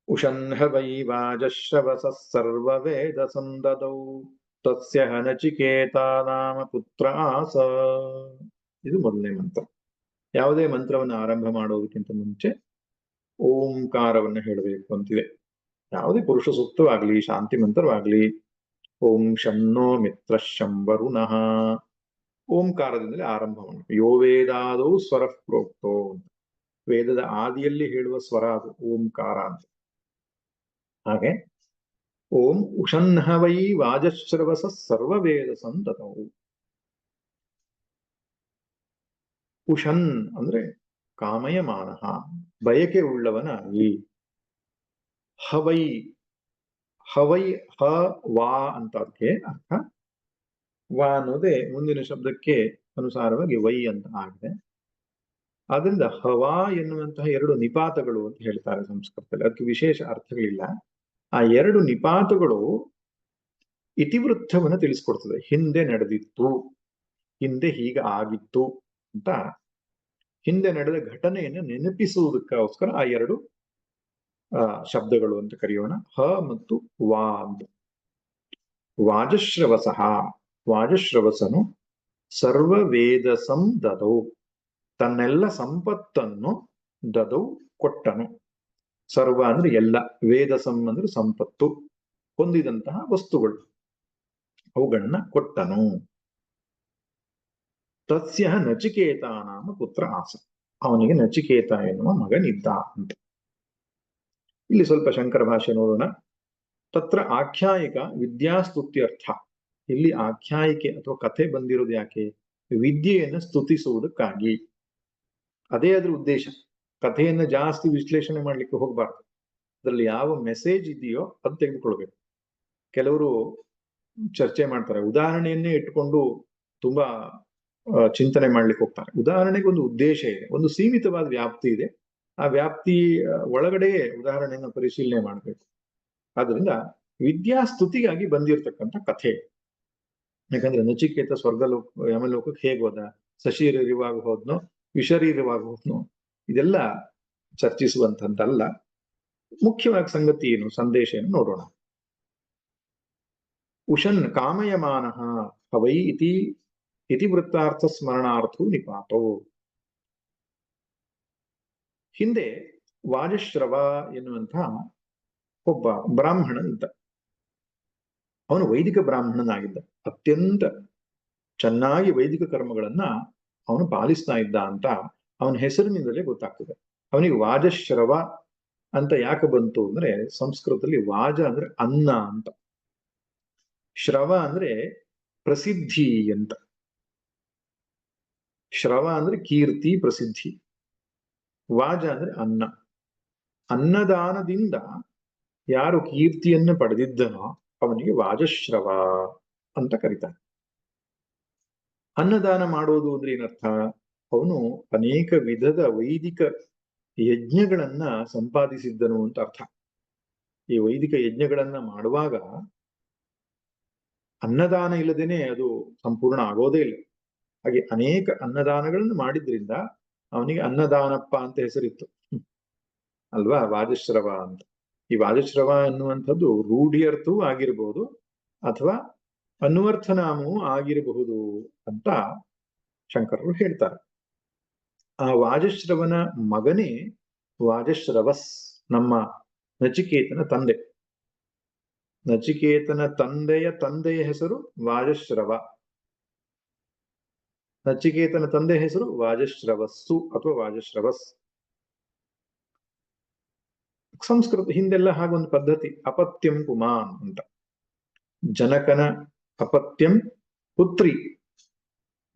A: ಉಷನ್ಹ ವೈ ವಾಜಶ್ರವಸ ಸರ್ವ ವೇದ ಸಂದದೌ ತಸ್ಯ ನಚಿಕೇತಾ ನಾಮ ಪುತ್ರ ಆಸ. ಇದು ಮೊದಲನೇ ಮಂತ್ರ. ಯಾವುದೇ ಮಂತ್ರವನ್ನು ಆರಂಭ ಮಾಡೋದಕ್ಕಿಂತ ಮುಂಚೆ ಓಂಕಾರವನ್ನು ಹೇಳಬೇಕು ಅಂತಿದೆ. ಯಾವುದೇ ಪುರುಷ ಸೂಕ್ತವಾಗ್ಲಿ, ಶಾಂತಿ ಮಂತ್ರವಾಗ್ಲಿ, ಓಂ ಶನ್ನೋ ಮಿತ್ರ ಶಂ ವರುಣಃ, ಓಂಕಾರದಿಂದಲೇ ಆರಂಭ ಮಾಡಬೇಕು. ಯೋ ವೇದಾದೌ ಸ್ವರ ಪ್ರೋಕ್ತೋ, ವೇದದ ಆದಿಯಲ್ಲಿ ಹೇಳುವ ಸ್ವರ ಅದು ಓಂಕಾರ ಅಂತ. ಹಾಗೆ ಓಂ ಉಷನ್ಹ ವೈ ವಾಜಶ್ರವಸ ಸರ್ವ ವೇದ ಸಂತತವು. ಉಷನ್ ಅಂದ್ರೆ ಕಾಮಯಮಾನಃ, ಬಯಕೆ ಉಳ್ಳವನಾಗಿ. ಹವೈ, ಹವೈ ಹ ವಾ ಅಂತ ಅದಕ್ಕೆ ಅರ್ಥ. ವಾ ಅನ್ನೋದೇ ಮುಂದಿನ ಶಬ್ದಕ್ಕೆ ಅನುಸಾರವಾಗಿ ವೈ ಅಂತ ಆಗಿದೆ. ಆದ್ರಿಂದ ಹವಾ ಎನ್ನುವಂತಹ 2 ನಿಪಾತಗಳು ಅಂತ ಹೇಳ್ತಾರೆ ಸಂಸ್ಕೃತದಲ್ಲಿ. ಅದಕ್ಕೆ ವಿಶೇಷ ಅರ್ಥಗಳಿಲ್ಲ. ಆ 2 ನಿಪಾತಗಳು ಇತಿವೃತ್ತವನ್ನು ತಿಳಿಸ್ಕೊಡ್ತದೆ. ಹಿಂದೆ ನಡೆದಿತ್ತು, ಹಿಂದೆ ಹೀಗೆ ಆಗಿತ್ತು ಅಂತ ಹಿಂದೆ ನಡೆದ ಘಟನೆಯನ್ನು ನೆನಪಿಸುವುದಕ್ಕೋಸ್ಕರ ಆ 2 ಶಬ್ದಗಳು ಅಂತ ಕರೆಯೋಣ. ಹ ಮತ್ತು ವಾ ಅಂತ. ವಾಜಶ್ರವಸಃ, ವಾಜಶ್ರವಸನು ಸರ್ವ ವೇದಸಂ ದದೌ, ತನ್ನೆಲ್ಲ ಸಂಪತ್ತನ್ನು ದದೌ ಕೊಟ್ಟನು. ಸರ್ವ ಅಂದ್ರೆ ಎಲ್ಲ, ವೇದಸಂ ಅಂದ್ರೆ ಸಂಪತ್ತು, ಹೊಂದಿದಂತಹ ವಸ್ತುಗಳು, ಅವುಗಳನ್ನ ಕೊಟ್ಟನು. ತಸ್ಯ ನಚಿಕೇತ ನಾಮ ಪುತ್ರ ಆಸ, ಅವನಿಗೆ ನಚಿಕೇತ ಎನ್ನುವ ಮಗನಿದ್ದ ಅಂತ. ಇಲ್ಲಿ ಸ್ವಲ್ಪ ಶಂಕರ ಭಾಷೆ ನೋಡೋಣ. ತತ್ರ ಆಖ್ಯಾಯಿಕ ವಿದ್ಯಾಸ್ತುತ್ಯರ್ಥ. ಇಲ್ಲಿ ಆಖ್ಯಾಯಿಕೆ ಅಥವಾ ಕಥೆ ಬಂದಿರೋದು ಯಾಕೆ? ವಿದ್ಯೆಯನ್ನು ಸ್ತುತಿಸುವುದಕ್ಕಾಗಿ. ಅದೇ ಅದ್ರ ಉದ್ದೇಶ. ಕಥೆಯನ್ನು ಜಾಸ್ತಿ ವಿಶ್ಲೇಷಣೆ ಮಾಡ್ಲಿಕ್ಕೆ ಹೋಗ್ಬಾರ್ದು. ಅದರಲ್ಲಿ ಯಾವ ಮೆಸೇಜ್ ಇದೆಯೋ ಅದು ತೆಗೆದುಕೊಳ್ಬೇಕು. ಕೆಲವರು ಚರ್ಚೆ ಮಾಡ್ತಾರೆ, ಉದಾಹರಣೆಯನ್ನೇ ಇಟ್ಕೊಂಡು ತುಂಬಾ ಚಿಂತನೆ ಮಾಡ್ಲಿಕ್ಕೆ ಹೋಗ್ತಾರೆ. ಉದಾಹರಣೆಗೆ ಒಂದು ಉದ್ದೇಶ ಇದೆ, ಒಂದು ಸೀಮಿತವಾದ ವ್ಯಾಪ್ತಿ ಇದೆ. ಆ ವ್ಯಾಪ್ತಿ ಒಳಗಡೆಯೇ ಉದಾಹರಣೆಯನ್ನು ಪರಿಶೀಲನೆ ಮಾಡಬೇಕು. ಆದ್ರಿಂದ ವಿದ್ಯಾಸ್ತುತಿಗಾಗಿ ಬಂದಿರತಕ್ಕಂಥ ಕಥೆ. ಯಾಕಂದ್ರೆ ನಚಿಕೇತ ಸ್ವರ್ಗಲೋಕ ಯಮಲೋಕಕ್ಕೆ ಹೇಗೆ ಹೋದ, ಸಶರೀರವಾಗಿ ಹೋದ್ನೋ ವಿಷರೀರವಾಗಿ ಹೋದ್ನೋ, ಇದೆಲ್ಲ ಚರ್ಚಿಸುವಂಥದ್ದಲ್ಲ. ಮುಖ್ಯವಾಗಿ ಸಂಗತಿ ಏನು, ಸಂದೇಶ ಏನು ನೋಡೋಣ. ಉಷನ್ ಕಾಮಯಮಾನಃ ಹವೈ ಇತಿ ವೃತ್ತಾರ್ಥ ಸ್ಮರಣಾರ್ಥೋ ನಿಪಾತೋ. ಹಿಂದೆ ವಾಜಶ್ರವ ಎನ್ನುವಂತಹ ಒಬ್ಬ ಬ್ರಾಹ್ಮಣ ಇದ್ದ. ಅವನು ವೈದಿಕ ಬ್ರಾಹ್ಮಣನಾಗಿದ್ದ. ಅತ್ಯಂತ ಚೆನ್ನಾಗಿ ವೈದಿಕ ಕರ್ಮಗಳನ್ನ ಅವನು ಪಾಲಿಸ್ತಾ ಇದ್ದ ಅಂತ ಅವನ ಹೆಸರಿನಿಂದಲೇ ಗೊತ್ತಾಗ್ತದೆ. ಅವನಿಗೆ ವಾಜಶ್ರವ ಅಂತ ಯಾಕೆ ಬಂತು ಅಂದ್ರೆ, ಸಂಸ್ಕೃತದಲ್ಲಿ ವಾಜ ಅಂದ್ರೆ ಅನ್ನ ಅಂತ, ಶ್ರವ ಅಂದ್ರೆ ಪ್ರಸಿದ್ಧಿ ಅಂತ. ಶ್ರವ ಅಂದ್ರೆ ಕೀರ್ತಿ, ಪ್ರಸಿದ್ಧಿ. ವಾಜ ಅಂದ್ರೆ ಅನ್ನ. ಅನ್ನದಾನದಿಂದ ಯಾರು ಕೀರ್ತಿಯನ್ನು ಪಡೆದಿದ್ದನೋ ಅವನಿಗೆ ವಾಜಶ್ರವ ಅಂತ ಕರೀತಾನೆ. ಅನ್ನದಾನ ಮಾಡೋದು ಅಂದ್ರೆ ಏನರ್ಥ? ಅವನು ಅನೇಕ ವಿಧದ ವೈದಿಕ ಯಜ್ಞಗಳನ್ನ ಸಂಪಾದಿಸಿದ್ದನು ಅಂತ ಅರ್ಥ. ಈ ವೈದಿಕ ಯಜ್ಞಗಳನ್ನ ಮಾಡುವಾಗ ಅನ್ನದಾನ ಇಲ್ಲದೇನೆ ಅದು ಸಂಪೂರ್ಣ ಆಗೋದೇ ಇಲ್ಲ. ಹಾಗೆ ಅನೇಕ ಅನ್ನದಾನಗಳನ್ನು ಮಾಡಿದ್ರಿಂದ ಅವನಿಗೆ ಅನ್ನದಾನಪ್ಪ ಅಂತ ಹೆಸರಿತ್ತು ಅಲ್ವಾ, ವಾಜಶ್ರವ ಅಂತ. ಈ ವಾಜಶ್ರವ ಅನ್ನುವಂಥದ್ದು ರೂಢಿಯರ್ಥವೂ ಆಗಿರಬಹುದು ಅಥವಾ ಅನ್ವರ್ಥನಾಮವೂ ಆಗಿರಬಹುದು ಅಂತ ಶಂಕರರು ಹೇಳ್ತಾರೆ. ಆ ವಾಜಶ್ರವನ ಮಗನೇ ವಾಜಶ್ರವಸ್, ನಮ್ಮ ನಚಿಕೇತನ ತಂದೆ. ನಚಿಕೇತನ ತಂದೆಯ ಹೆಸರು ವಾಜಶ್ರವ. ನಚಿಕೇತನ ತಂದೆಯ ಹೆಸರು ವಾಜಶ್ರವಸ್ಸು ಅಥವಾ ವಾಜಶ್ರವಸ್. ಸಂಸ್ಕೃತ ಹಿಂದೆಲ್ಲ ಹಾಗೊಂದು ಪದ್ಧತಿ, ಅಪತ್ಯಂ ಪುಮಾನ್ ಅಂತ. ಜನಕನ ಅಪತ್ಯಂ ಪುತ್ರಿ,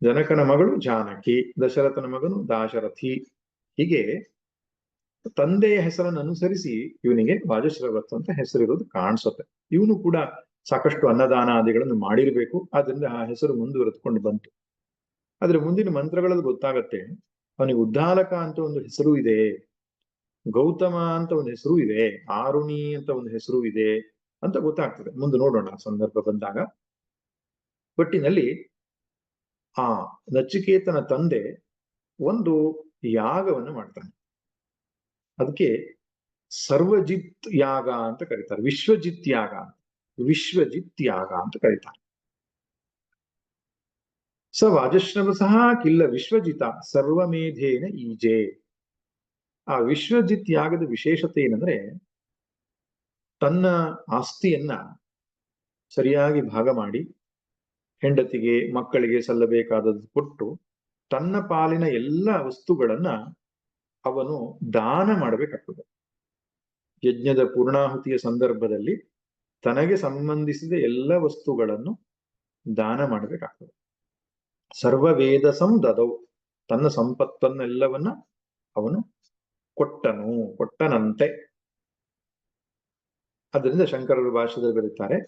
A: ಜನಕನ ಮಗಳು ಜಾನಕಿ, ದಶರಥನ ಮಗನು ದಾಶರಥಿ. ಹೀಗೆ ತಂದೆಯ ಹೆಸರನ್ನು ಅನುಸರಿಸಿ ಇವನಿಗೆ ವಾಜಶ್ರವಸ್ ಅಂತ ಹೆಸರಿರೋದು ಕಾಣಿಸುತ್ತೆ. ಇವನು ಕೂಡ ಸಾಕಷ್ಟು ಅನ್ನದಾನಾದಿಗಳನ್ನು ಮಾಡಿರಬೇಕು, ಆದ್ರಿಂದ ಆ ಹೆಸರು ಮುಂದುವರೆದುಕೊಂಡು ಬಂತು. ಆದ್ರೆ ಮುಂದಿನ ಮಂತ್ರಗಳಲ್ಲಿ ಗೊತ್ತಾಗತ್ತೆ ಅವನಿಗೆ ಉದ್ದಾಲಕ ಅಂತ ಒಂದು ಹೆಸರು ಇದೆ, ಗೌತಮ ಅಂತ ಒಂದು ಹೆಸರು ಇದೆ, ಆರುಣಿ ಅಂತ ಒಂದು ಹೆಸರು ಇದೆ ಅಂತ ಗೊತ್ತಾಗ್ತದೆ. ಮುಂದೆ ನೋಡೋಣ ಸಂದರ್ಭ ಬಂದಾಗ. ಒಟ್ಟಿನಲ್ಲಿ ಆ ನಚಿಕೇತನ ತಂದೆ ಒಂದು ಯಾಗವನ್ನು ಮಾಡ್ತಾನೆ. ಅದಕ್ಕೆ ಸರ್ವಜಿತ್ ಯಾಗ ಅಂತ ಕರೀತಾರೆ, ವಿಶ್ವಜಿತ್ ಯಾಗ ಅಂತ. ವಿಶ್ವಜಿತ್ ಯಾಗ ಅಂತ ಕರೀತಾರೆ. ಸ ವಾಜಶ್ರವ ಸಹ ಕಿಲ್ಲ ವಿಶ್ವಜಿತ ಸರ್ವಮೇಧೇನ ಈಜೆ. ಆ ವಿಶ್ವಜಿತ್ ಯಾಗದ ವಿಶೇಷತೆ ಏನಂದ್ರೆ, ತನ್ನ ಆಸ್ತಿಯನ್ನ ಸರಿಯಾಗಿ ಭಾಗ ಮಾಡಿ ಹೆಂಡತಿಗೆ ಮಕ್ಕಳಿಗೆ ಸಲ್ಲಬೇಕಾದದ್ದು ಕೊಟ್ಟು ತನ್ನ ಪಾಲಿನ ಎಲ್ಲ ವಸ್ತುಗಳನ್ನ ಅವನು ದಾನ ಮಾಡಬೇಕಾಗ್ತದೆ. ಯಜ್ಞದ ಪೂರ್ಣಾಹುತಿಯ ಸಂದರ್ಭದಲ್ಲಿ ತನಗೆ ಸಂಬಂಧಿಸಿದ ಎಲ್ಲ ವಸ್ತುಗಳನ್ನು ದಾನ ಮಾಡಬೇಕಾಗ್ತದೆ. ಸರ್ವವೇದ ಸಂದದೌ, ತನ್ನ ಸಂಪತ್ತನ್ನೆಲ್ಲವನ್ನ ಅವನು ಕೊಟ್ಟನಂತೆ. ಅದರಿಂದ ಶಂಕರರು ಭಾಷೆದಲ್ಲಿ ಬರೀತಾರೆ,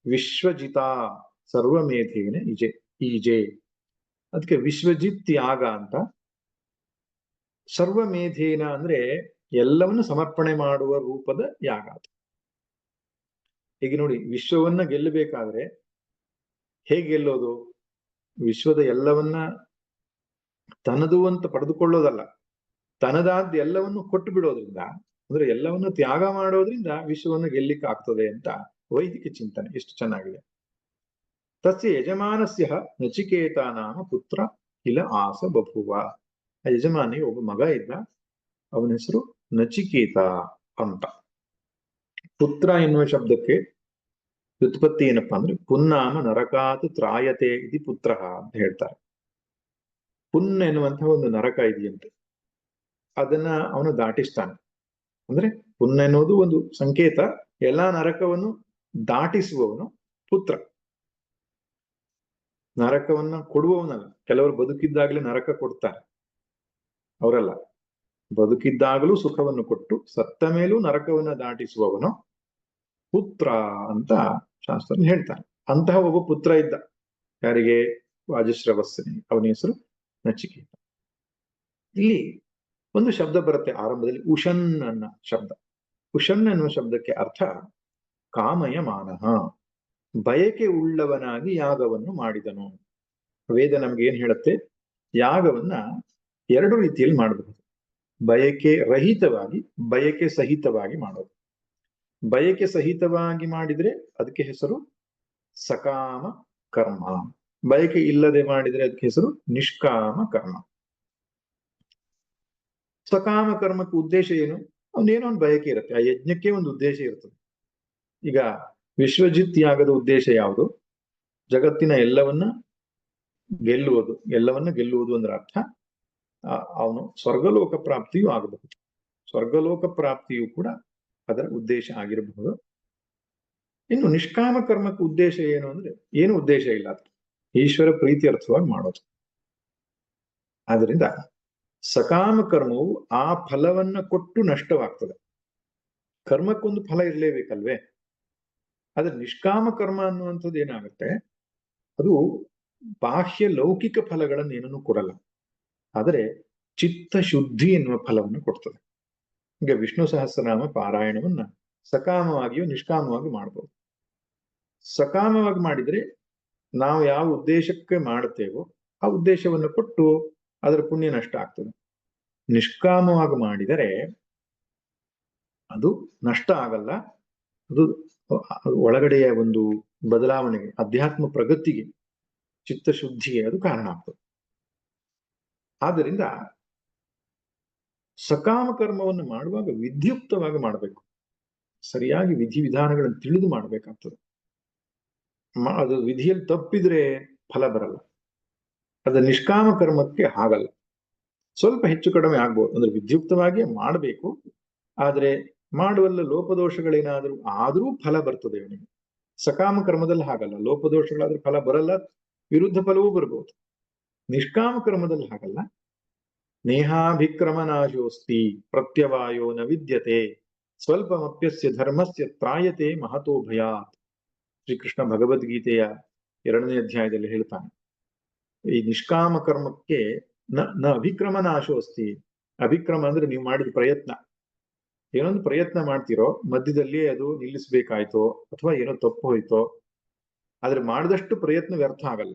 A: ವಿಶ್ವಜಿತ ಸರ್ವಮೇಧೇನ ಈಜೆ. ಅದಕ್ಕೆ ವಿಶ್ವಜಿತ್ ಯಾಗ ಅಂತ. ಸರ್ವಮೇಧೇನ ಅಂದ್ರೆ ಎಲ್ಲವನ್ನು ಸಮರ್ಪಣೆ ಮಾಡುವ ರೂಪದ ಯಾಗ ಅದು. ಹೀಗೆ ನೋಡಿ, ವಿಶ್ವವನ್ನ ಗೆಲ್ಲಬೇಕಾದ್ರೆ ಹೇಗೆ ಗೆಲ್ಲೋದು? ವಿಶ್ವದ ಎಲ್ಲವನ್ನ ತನದು ಅಂತ ಪಡೆದುಕೊಳ್ಳೋದಲ್ಲ, ತನದಾದ ಎಲ್ಲವನ್ನು ಕೊಟ್ಟು ಬಿಡೋದ್ರಿಂದ, ಅಂದ್ರೆ ಎಲ್ಲವನ್ನು ತ್ಯಾಗ ಮಾಡೋದ್ರಿಂದ ವಿಶ್ವವನ್ನು ಗೆಲ್ಲಿಕ್ಕೆ ಆಗ್ತದೆ ಅಂತ ವೈದಿಕ ಚಿಂತನೆ. ಎಷ್ಟು ಚೆನ್ನಾಗಿದೆ. ತಸ್ಯ ಯಜಮಾನಸ್ಯ ನಚಿಕೇತ ನಾಮ ಪುತ್ರ ಕಿಲ ಆಸ ಬಭುವ. ಆ ಯಜಮಾನಿಗೆ ಒಬ್ಬ ಮಗ ಇದ್ದ, ಅವನ ಹೆಸರು ನಚಿಕೇತ ಅಂತ. ಪುತ್ರ ಎನ್ನುವ ಶಬ್ದಕ್ಕೆ ವ್ಯುತ್ಪತ್ತಿ ಏನಪ್ಪಾ ಅಂದ್ರೆ, ಪುನ್ನಾಮ ನರಕಾತ್ ತ್ರಾಯತೆ ಇತಿ ಪುತ್ರ ಅಂತ ಹೇಳ್ತಾರೆ. ಪುನ್ ಎನ್ನುವಂತಹ ಒಂದು ನರಕ ಇದೆಯಂತೆ, ಅದನ್ನ ಅವನು ದಾಟಿಸ್ತಾನೆ. ಅಂದ್ರೆ ಪುನ್ ಎನ್ನುವುದು ಒಂದು ಸಂಕೇತ, ಎಲ್ಲಾ ನರಕವನ್ನು ದಾಟಿಸುವವನು ಪುತ್ರ. ನರಕವನ್ನ ಕೊಡುವವನಲ್ಲ. ಕೆಲವರು ಬದುಕಿದ್ದಾಗಲೇ ನರಕ ಕೊಡ್ತಾರೆ, ಅವರಲ್ಲ. ಬದುಕಿದ್ದಾಗಲೂ ಸುಖವನ್ನು ಕೊಟ್ಟು ಸತ್ತ ಮೇಲೂ ನರಕವನ್ನ ದಾಟಿಸುವವನು ಪುತ್ರ ಅಂತ ಶಾಸ್ತ್ರ ಹೇಳ್ತಾನೆ. ಅಂತಹ ಒಬ್ಬ ಪುತ್ರ ಇದ್ದ. ಯಾರಿಗೆ? ವಾಜಶ್ರವಸ್ಸನಿಗೆ. ಅವನ ಹೆಸರು ನಚಿಕೇತ. ಇಲ್ಲಿ ಒಂದು ಶಬ್ದ ಬರುತ್ತೆ ಆರಂಭದಲ್ಲಿ, ಉಷನ್ ಅನ್ನೋ ಶಬ್ದ. ಉಷನ್ ಎನ್ನುವ ಶಬ್ದಕ್ಕೆ ಅರ್ಥ ಕಾಮಯಮಾನಃ, ಬಯಕೆ ಉಳ್ಳವನಾಗಿ ಯಾಗವನ್ನು ಮಾಡಿದನು. ವೇದ ನಮ್ಗೆ ಏನ್ ಹೇಳುತ್ತೆ? ಯಾಗವನ್ನ ಎರಡು ರೀತಿಯಲ್ಲಿ ಮಾಡಬಹುದು. ಬಯಕೆ ರಹಿತವಾಗಿ, ಬಯಕೆ ಸಹಿತವಾಗಿ ಮಾಡೋದು. ಬಯಕೆ ಸಹಿತವಾಗಿ ಮಾಡಿದ್ರೆ ಅದಕ್ಕೆ ಹೆಸರು ಸಕಾಮ ಕರ್ಮ. ಬಯಕೆ ಇಲ್ಲದೆ ಮಾಡಿದ್ರೆ ಅದಕ್ಕೆ ಹೆಸರು ನಿಷ್ಕಾಮ ಕರ್ಮ. ಸಕಾಮ ಕರ್ಮಕ್ಕೆ ಉದ್ದೇಶ ಏನು? ಅವನೇನೋ ಒಂದು ಬಯಕೆ ಇರುತ್ತೆ, ಆ ಯಜ್ಞಕ್ಕೆ ಒಂದು ಉದ್ದೇಶ ಇರ್ತದೆ. ಈಗ ವಿಶ್ವಜಿತ್ ಯಾಗದ ಉದ್ದೇಶ ಯಾವುದು? ಜಗತ್ತಿನ ಎಲ್ಲವನ್ನ ಗೆಲ್ಲುವುದು ಅಂದ್ರೆ ಅರ್ಥ ಅವನು ಸ್ವರ್ಗಲೋಕ ಪ್ರಾಪ್ತಿಯೂ ಆಗಬಹುದು. ಸ್ವರ್ಗಲೋಕ ಪ್ರಾಪ್ತಿಯು ಕೂಡ ಅದರ ಉದ್ದೇಶ ಆಗಿರಬಹುದು. ಇನ್ನು ನಿಷ್ಕಾಮ ಕರ್ಮಕ್ಕೆ ಉದ್ದೇಶ ಏನು ಅಂದ್ರೆ, ಏನು ಉದ್ದೇಶ ಇಲ್ಲ, ಅದು ಈಶ್ವರ ಪ್ರೀತ್ಯರ್ಥವಾಗಿ ಮಾಡೋದು. ಆದ್ರಿಂದ ಸಕಾಮ ಕರ್ಮವು ಆ ಫಲವನ್ನ ಕೊಟ್ಟು ನಷ್ಟವಾಗ್ತದೆ. ಕರ್ಮಕ್ಕೊಂದು ಫಲ ಇರಲೇಬೇಕಲ್ವೇ? ಆದ್ರೆ ನಿಷ್ಕಾಮ ಕರ್ಮ ಅನ್ನುವಂಥದ್ದು ಏನಾಗುತ್ತೆ, ಅದು ಬಾಹ್ಯ ಲೌಕಿಕ ಫಲಗಳನ್ನೇನೂ ಕೊಡಲ್ಲ. ಆದರೆ ಚಿತ್ತ ಶುದ್ಧಿ ಎನ್ನುವ ಫಲವನ್ನು ಕೊಡ್ತದೆ. ಈಗ ವಿಷ್ಣು ಸಹಸ್ರನಾಮ ಪಾರಾಯಣವನ್ನ ಸಕಾಮವಾಗಿಯೂ ನಿಷ್ಕಾಮವಾಗಿ ಮಾಡಬಹುದು. ಸಕಾಮವಾಗಿ ಮಾಡಿದ್ರೆ ನಾವು ಯಾವ ಉದ್ದೇಶಕ್ಕೆ ಮಾಡುತ್ತೇವೋ ಆ ಉದ್ದೇಶವನ್ನು ಕೊಟ್ಟು ಅದರ ಪುಣ್ಯ ನಷ್ಟ ಆಗ್ತದೆ. ನಿಷ್ಕಾಮವಾಗಿ ಮಾಡಿದರೆ ಅದು ನಷ್ಟ ಆಗಲ್ಲ, ಅದು ಒಳಗಡೆಯ ಒಂದು ಬದಲಾವಣೆಗೆ, ಅಧ್ಯಾತ್ಮ ಪ್ರಗತಿಗೆ, ಚಿತ್ತಶುದ್ಧಿಗೆ ಅದು ಕಾರಣ ಆಗ್ತದೆ. ಆದ್ದರಿಂದ ಸಕಾಮ ಕರ್ಮವನ್ನು ಮಾಡುವಾಗ ವಿಧಿಯುಕ್ತವಾಗಿ ಮಾಡಬೇಕು, ಸರಿಯಾಗಿ ವಿಧಿವಿಧಾನಗಳನ್ನು ತಿಳಿದು ಮಾಡಬೇಕಾಗ್ತದೆ. ಅದು ವಿಧಿಯಲ್ಲಿ ತಪ್ಪಿದ್ರೆ ಫಲ ಬರಲ್ಲ. ಅದು ನಿಷ್ಕಾಮ ಕರ್ಮಕ್ಕೆ ಆಗಲ್ಲ. ಸ್ವಲ್ಪ ಹೆಚ್ಚು ಕಡಿಮೆ ಆಗ್ಬೋದು, ಅಂದ್ರೆ ವಿಧಿಯುಕ್ತವಾಗಿ ಮಾಡಬೇಕು, ಆದ್ರೆ ಮಾಡುವಲ್ಲ ಲೋಪದೋಷಗಳೇನಾದ್ರೂ ಆದ್ರೂ ಫಲ ಬರ್ತದೆ ಅವನಿಗೆ. ಸಕಾಮ ಕರ್ಮದಲ್ಲಿ ಹಾಗಲ್ಲ, ಲೋಪದೋಷಗಳಾದ್ರೂ ಫಲ ಬರಲ್ಲ, ವಿರುದ್ಧ ಫಲವೂ ಬರ್ಬೋದು. ನಿಷ್ಕಾಮ ಕರ್ಮದಲ್ಲಿ ಹಾಗಲ್ಲ. ನೇಹಾಭಿಕ್ರಮನಾಶೋಸ್ತಿ ಪ್ರತ್ಯವಾಯೋ ನ ವಿದ್ಯತೆ ಸ್ವಲ್ಪಮಪ್ಯಸ್ಯ ಧರ್ಮಸ್ಯ ತ್ರಾಯತೆ ಮಹತೋ ಭಯಾತ್. ಶ್ರೀಕೃಷ್ಣ ಭಗವದ್ಗೀತೆಯ 2ನೇ ಅಧ್ಯಾಯದಲ್ಲಿ ಹೇಳ್ತಾನೆ, ಈ ನಿಷ್ಕಾಮ ಕರ್ಮಕ್ಕೆ ನ ಅಭಿಕ್ರಮ ನಾಶೋಸ್ತಿ. ಅಭಿಕ್ರಮ ಅಂದ್ರೆ ನೀವು ಮಾಡಿದ ಪ್ರಯತ್ನ, ಏನೊಂದು ಪ್ರಯತ್ನ ಮಾಡ್ತಿರೋ ಮಧ್ಯದಲ್ಲಿ ಅದು ನಿಲ್ಲಿಸ್ಬೇಕಾಯ್ತೋ ಅಥವಾ ಏನೋ ತಪ್ಪು ಹೋಯ್ತೋ, ಆದ್ರೆ ಮಾಡಿದಷ್ಟು ಪ್ರಯತ್ನ ವ್ಯರ್ಥ ಆಗಲ್ಲ.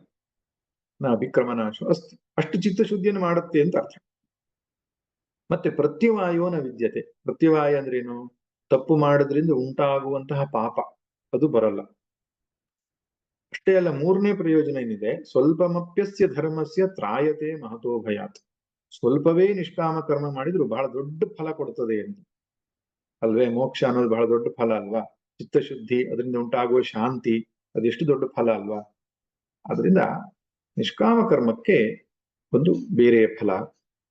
A: ನ ಅಭಿಕ್ರಮ ನಾಶ ಅಸ್ತಿ, ಅಷ್ಟು ಚಿತ್ತಶುದ್ಧಿಯನ್ನು ಮಾಡುತ್ತೆ ಅಂತ ಅರ್ಥ. ಮತ್ತೆ ಪ್ರತ್ಯವಾಯೋನ ವಿದ್ಯತೆ. ಪ್ರತ್ಯವಾಯ ಅಂದ್ರೆ ಏನು? ತಪ್ಪು ಮಾಡೋದ್ರಿಂದ ಉಂಟಾಗುವಂತಹ ಪಾಪ ಅದು ಬರಲ್ಲ. ಅಷ್ಟೇ ಅಲ್ಲ, 3ನೇ ಪ್ರಯೋಜನ ಏನಿದೆ, ಸ್ವಲ್ಪಮಪ್ಯಸ್ಯ ಧರ್ಮಸ್ಯ ತ್ರಾಯತೆ ಮಹತೋ ಭಯಾತ್. ಸ್ವಲ್ಪವೇ ನಿಷ್ಕಾಮ ಕರ್ಮ ಮಾಡಿದ್ರು ಬಹಳ ದೊಡ್ಡ ಫಲ ಕೊಡ್ತದೆ ಅಂತ ಅಲ್ವೇ? ಮೋಕ್ಷ ಅನ್ನೋದು ಬಹಳ ದೊಡ್ಡ ಫಲ ಅಲ್ವಾ? ಚಿತ್ತಶುದ್ಧಿ, ಅದರಿಂದ ಉಂಟಾಗುವ ಶಾಂತಿ, ಅದೆಷ್ಟು ದೊಡ್ಡ ಫಲ ಅಲ್ವಾ? ಆದ್ರಿಂದ ನಿಷ್ಕಾಮ ಕರ್ಮಕ್ಕೆ ಒಂದು ಬೇರೆ ಫಲ,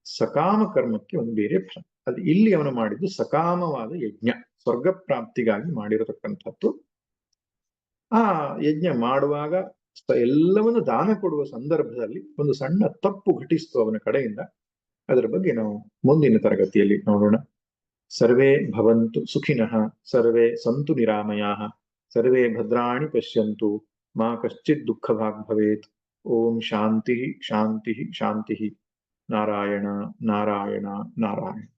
A: ಸಕಾಮ ಕರ್ಮಕ್ಕೆ ಒಂದು ಬೇರೆ ಫಲ. ಅದು ಇಲ್ಲಿ ಅವನು ಮಾಡಿದ್ದು ಸಕಾಮವಾದ ಯಜ್ಞ, ಸ್ವರ್ಗ ಪ್ರಾಪ್ತಿಗಾಗಿ ಮಾಡಿರತಕ್ಕಂಥದ್ದು. ಆ ಯಜ್ಞ ಮಾಡುವಾಗ ಎಲ್ಲವನ್ನು ದಾನ ಕೊಡುವ ಸಂದರ್ಭದಲ್ಲಿ ಒಂದು ಸಣ್ಣ ತಪ್ಪು ಘಟಿಸ್ತು ಅವನ ಕಡೆಯಿಂದ. ಅದರ ಬಗ್ಗೆ ನಾವು ಮುಂದಿನ ತರಗತಿಯಲ್ಲಿ ನೋಡೋಣ. ಸರ್ವೇ ಭವಂತು ಸುಖಿನಃ, ಸರ್ವೇ ಸಂತು ನಿರಾಮಯಾಃ, ಸರ್ವೇ ಭದ್ರಾಣಿ ಪಶ್ಯಂತು, ಮಾ ಕಶ್ಚಿತ್ ದುಃಖಭಾಗ್ ಭವೇತ್. ಓಂ ಶಾಂತಿ ಶಾಂತಿ ಶಾಂತಿ. ನಾರಾಯಣ ನಾರಾಯಣ ನಾರಾಯಣ.